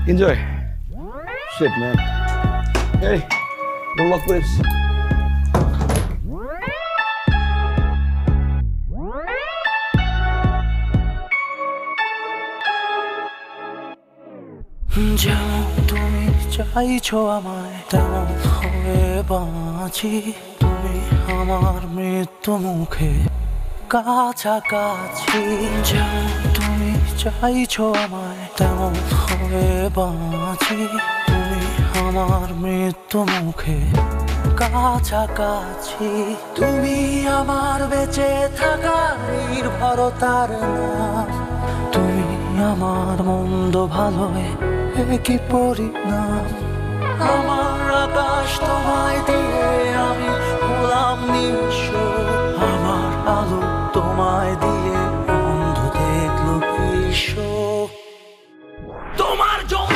Enjoy. Shit, man. Hey, good luck, please. যেমন তুমি চাইছো আমায় তেমন হয়ে বাঁচি, তুমি আমার মৃত্যু মুখে কাছাকাছি। যেমন তুমি চাইছো আমায় তেমন হয়ে বাঁচি, তুমি আমার মৃত্যু মুখে কাছাকাছি। তুমি আমার বেঁচে থাকার নির্ভরতার নাম, তুমি আমার মন্দ ভালোয় কি পরিণাম। আমার আকাশ তোমায় দিয়ে আমি হলাম নিঃস্ব, আমার আলো তোমায় দিয়ে অন্ধ দেখলো বিশ্ব। তোমার জন্য